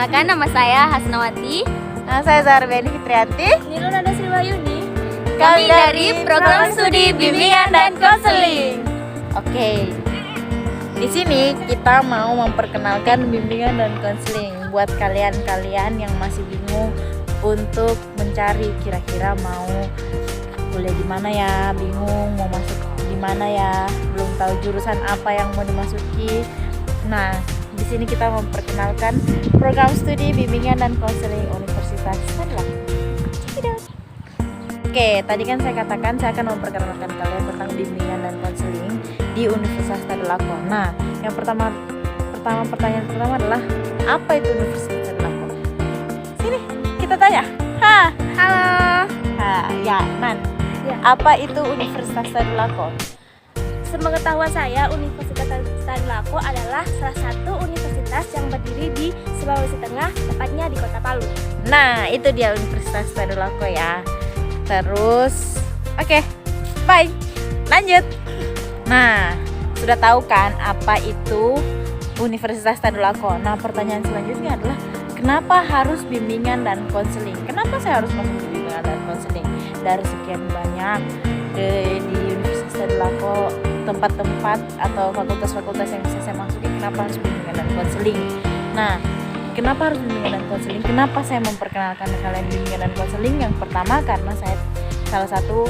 Perkenalkan, nama saya Hasnawati. Nah, saya Zarbeni Fitriati. Nilo Nada Sriwayuni. Kami dari Program Studi Bimbingan dan Konseling. Oke. Di sini kita mau memperkenalkan bimbingan dan konseling buat kalian-kalian yang masih bingung untuk mencari kira-kira mau kuliah di mana ya, bingung mau masuk di mana ya, belum tahu jurusan apa yang mau dimasuki. Nah, di sini kita memperkenalkan program studi bimbingan dan konseling Universitas Tadulako. Oke, tadi kan saya katakan saya akan memperkenalkan kalian tentang bimbingan dan konseling di Universitas Tadulako. Nah, yang pertanyaan pertama adalah apa itu Universitas Tadulako? Sini kita tanya. Halo. Ya, Nan. Ya. Apa itu Universitas Tadulako? Sepengetahuan saya, Universitas Tadulako adalah salah satu universitas yang berdiri di Sulawesi Tengah, tepatnya di Kota Palu. Nah, itu dia Universitas Tadulako ya. Terus, oke, bye. Lanjut. Nah, sudah tahu kan apa itu Universitas Tadulako? Nah, pertanyaan selanjutnya adalah kenapa harus bimbingan dan konseling? Kenapa saya harus masuk bimbingan dan konseling? Dari sekian banyak di Universitas Tadulako tempat-tempat atau fakultas-fakultas yang bisa saya masuki, kenapa harus bimbingan dan konseling? Nah, kenapa harus bimbingan dan konseling? Kenapa saya memperkenalkan kalian bimbingan dan konseling? Yang pertama karena saya salah satu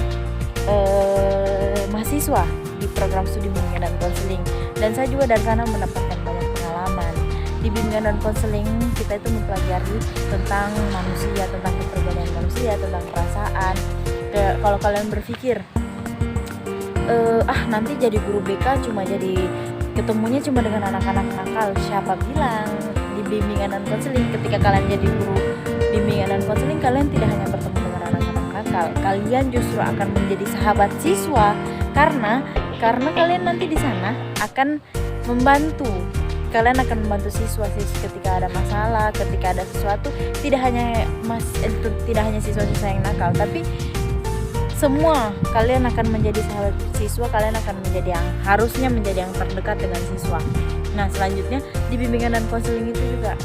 mahasiswa di program studi bimbingan dan konseling, dan saya juga dari sana mendapatkan banyak pengalaman. Di bimbingan dan konseling kita itu mempelajari tentang manusia, tentang kepribadian manusia, tentang perasaan. Kalau kalian berpikir nanti jadi guru BK ketemunya cuma dengan anak-anak nakal, siapa bilang? Di bimbingan dan konseling ketika kalian jadi guru bimbingan dan konseling, kalian tidak hanya bertemu dengan anak-anak nakal, kalian justru akan menjadi sahabat siswa karena kalian nanti di sana akan membantu. Kalian akan membantu siswa ketika ada masalah, ketika ada sesuatu. Tidak hanya siswa-siswa yang nakal, tapi semua kalian akan menjadi sahabat siswa. Kalian akan harusnya menjadi yang terdekat dengan siswa. Nah, selanjutnya di bimbingan dan konseling itu juga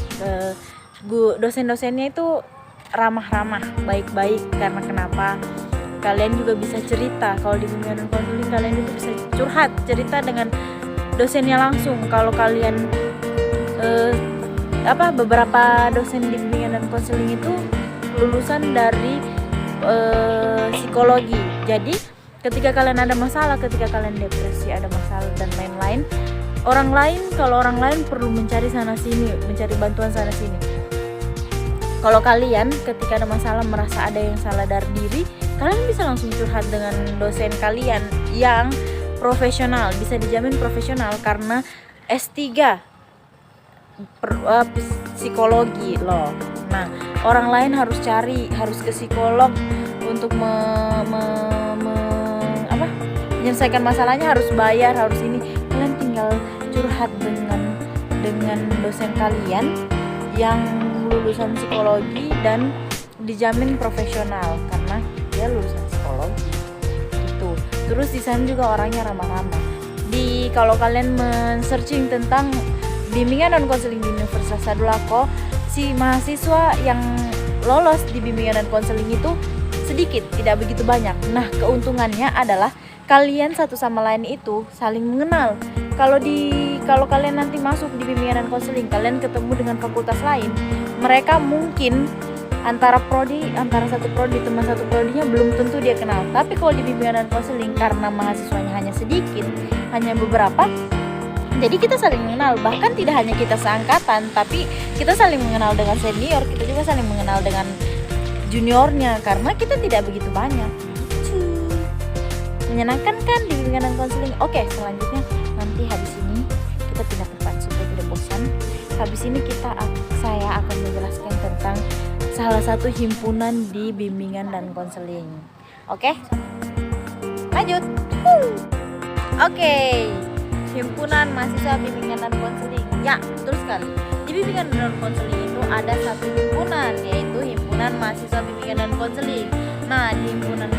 dosen-dosennya itu ramah-ramah, baik-baik. Karena kenapa? Kalian juga bisa cerita. Kalau di bimbingan dan konseling kalian itu bisa curhat, cerita dengan dosennya langsung. Kalau kalian beberapa dosen di bimbingan dan konseling itu lulusan dari psikologi. Jadi ketika kalian ada masalah, ketika kalian depresi, ada masalah dan lain-lain, kalau orang lain perlu mencari sana sini, mencari bantuan sana sini. Kalau kalian ketika ada masalah merasa ada yang salah dari diri, kalian bisa langsung curhat dengan dosen kalian yang profesional, bisa dijamin profesional karena S3 psikologi loh. Nah, orang lain harus ke psikolog untuk menyelesaikan masalahnya, harus bayar, harus ini. Kalian tinggal curhat dengan dosen kalian yang lulusan psikologi dan dijamin profesional karena dia lulusan psikologi itu. Terus di sana juga orangnya ramah-ramah. Kalau kalian men-searching tentang bimbingan dan konseling di Universitas Tadulako, si mahasiswa yang lolos di bimbingan dan konseling itu sedikit, tidak begitu banyak. Nah, keuntungannya adalah kalian satu sama lain itu saling mengenal. Kalau kalian nanti masuk di bimbingan dan konseling, kalian ketemu dengan fakultas lain, mereka mungkin antara satu prodi, teman satu prodinya belum tentu dia kenal. Tapi kalau di bimbingan dan konseling karena mahasiswanya hanya sedikit, hanya beberapa, jadi kita saling mengenal. Bahkan tidak hanya kita seangkatan, tapi kita saling mengenal dengan senior, kita juga saling mengenal dengan juniornya karena kita tidak begitu banyak. Menyenangkan kan di bimbingan dan konseling? Oke, selanjutnya nanti habis ini kita pindah tempat supaya tidak bosan. Habis ini saya akan menjelaskan tentang salah satu himpunan di bimbingan dan konseling. Oke? Lanjut. Oke. Himpunan Mahasiswa Bimbingan dan Konseling. Ya, betul sekali. Di bimbingan dan konseling itu ada satu himpunan, yaitu Himpunan Mahasiswa Bimbingan dan Konseling. Nah, di himpunan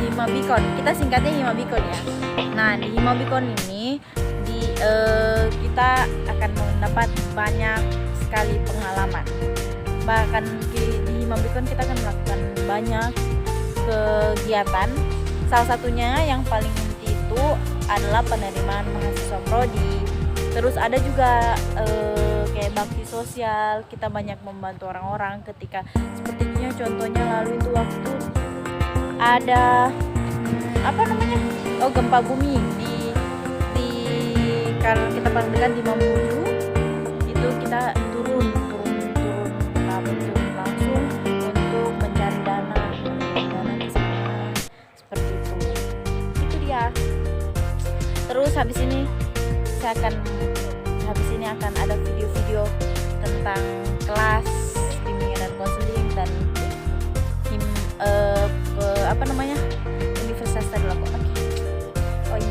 Himabikon, kita singkatnya Himabikon ya. Nah, di Himabikon ini kita akan mendapat banyak sekali pengalaman. Bahkan di Himabikon kita akan melakukan banyak kegiatan. Salah satunya yang paling inti itu adalah penerimaan mahasiswa prodi. Terus ada juga kayak bakti sosial, kita banyak membantu orang-orang ketika sepertinya contohnya lalu itu waktu ada gempa bumi di karena kita paling dekat di Mamuju, itu kita turun langsung untuk mencari dana ke sana, seperti itu dia. Terus habis ini akan ada video-video tentang kelas bimbingan dan konseling dan Universitas Tadulako. Oh ini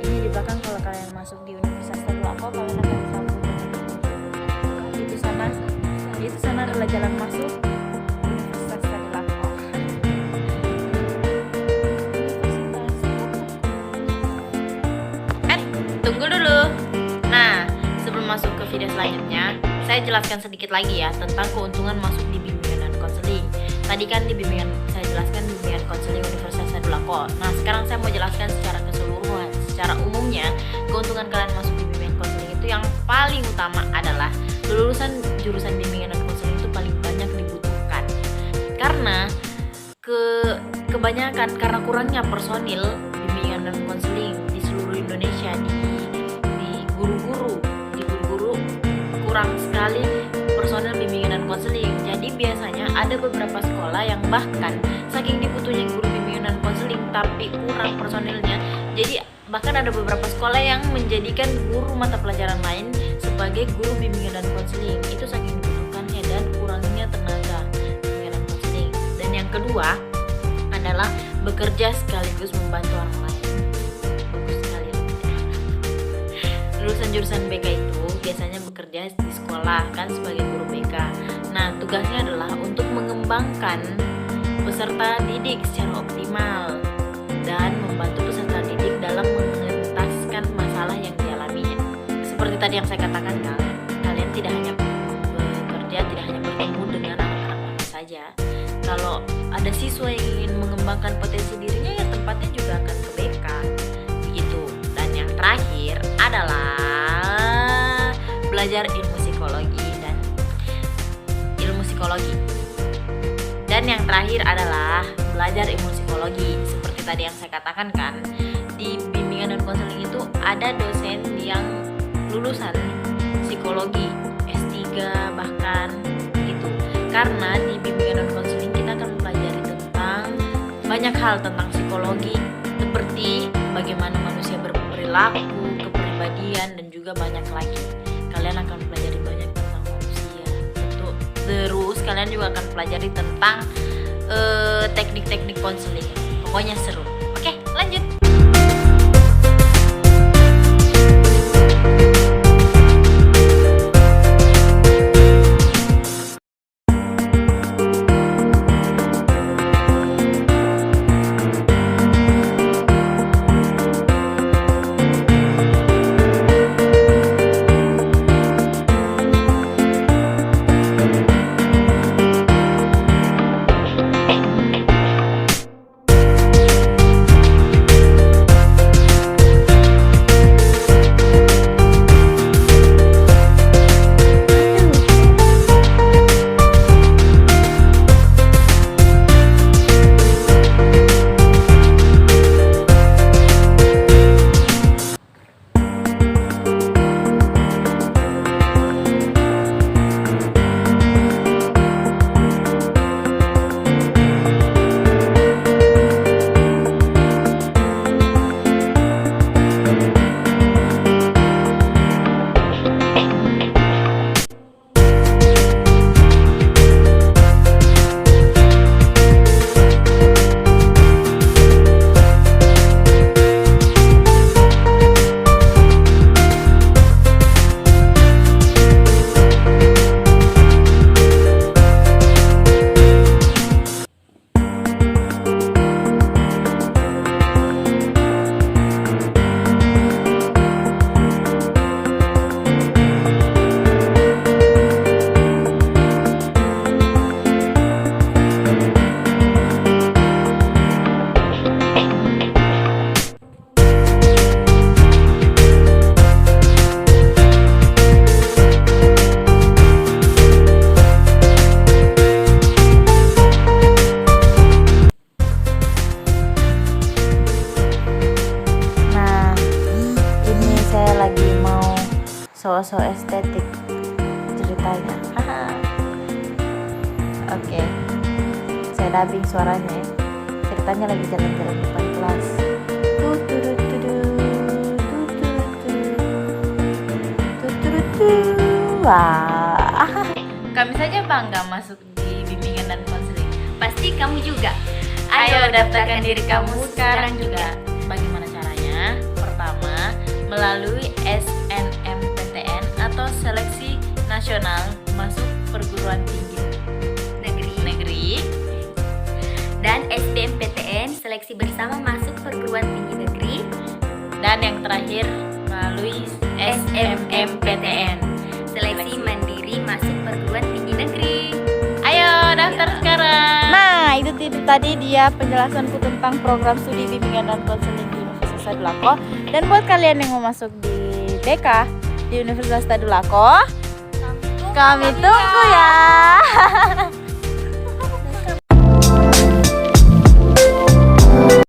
di belakang, kalau kalian masuk di Universitas Tadulako kalian akan sambung itu sana adalah jalan masuk Universitas Tadulako. Tunggu dulu. Nah, sebelum masuk ke video selanjutnya, saya jelaskan sedikit lagi ya tentang keuntungan masuk di bimbingan dan konseling. Tadi kan saya jelaskan bimbingan konseling Universitas Tadulako. Nah, sekarang saya mau jelaskan secara keseluruhan. Secara umumnya, keuntungan kalian masuk di bimbingan konseling itu yang paling utama adalah lulusan jurusan bimbingan dan konseling itu paling banyak dibutuhkan. Karena kebanyakan karena kurangnya personil bimbingan dan konseling di seluruh Indonesia, di guru-guru kurang sekali personel bimbingan dan konseling. Jadi biasanya ada beberapa sekolah yang bahkan saking dibutuhnya guru bimbingan dan konseling tapi kurang personilnya. Jadi bahkan ada beberapa sekolah yang menjadikan guru mata pelajaran lain sebagai guru bimbingan dan konseling. Itu saking dibutuhkannya dan kurangnya tenaga bimbingan dan konseling. Dan yang kedua adalah bekerja sekaligus membantu orang lain. Bagus sekali. Lulusan jurusan BK itu biasanya bekerja di sekolah kan sebagai guru BK. Nah, tugasnya adalah untuk mengembangkan peserta didik secara optimal dan membantu peserta didik dalam mengentaskan masalah yang dialaminya. Seperti tadi yang saya katakan, kalian tidak hanya bekerja, tidak hanya bertemu dengan anak-anak saja. Kalau ada siswa yang ingin mengembangkan potensi dirinya, ya tempatnya juga akan ke BK. Begitu. Dan yang terakhir adalah belajar ilmu psikologi. Dan yang terakhir adalah belajar ilmu psikologi. Seperti tadi yang saya katakan kan, di bimbingan dan konseling itu ada dosen yang lulusan psikologi S3 bahkan gitu. Karena di bimbingan dan konseling kita akan mempelajari tentang banyak hal tentang psikologi, seperti bagaimana manusia berperilaku, kepribadian, dan juga banyak lagi. Kalian akan pelajari banyak tentang manusia. Terus kalian juga akan pelajari tentang teknik-teknik konseling. Pokoknya seru. Oke, lanjut. so estetik ceritanya. Oke, saya dubbing suaranya ya. Ceritanya lagi jalan-jalan di depan kelas. Wah. Kami saja bangga masuk di bimbingan dan konseling. Pasti kamu juga. Ayo daftarkan diri kamu sekarang juga. Bagaimana caranya? Pertama, melalui SNMPTN atau Seleksi Nasional Masuk Perguruan Tinggi Negeri. Dan SBMPTN, seleksi bersama masuk perguruan tinggi negeri. Dan yang terakhir melalui SMMPTN, Seleksi mandiri masuk perguruan tinggi negeri. Ayo daftar sekarang. Nah, itu tadi dia penjelasanku tentang program studi bimbingan dan konseling di Universitas Tadulako. Dan buat kalian yang mau masuk di BK di Universitas Tadulako, kami tunggu ya.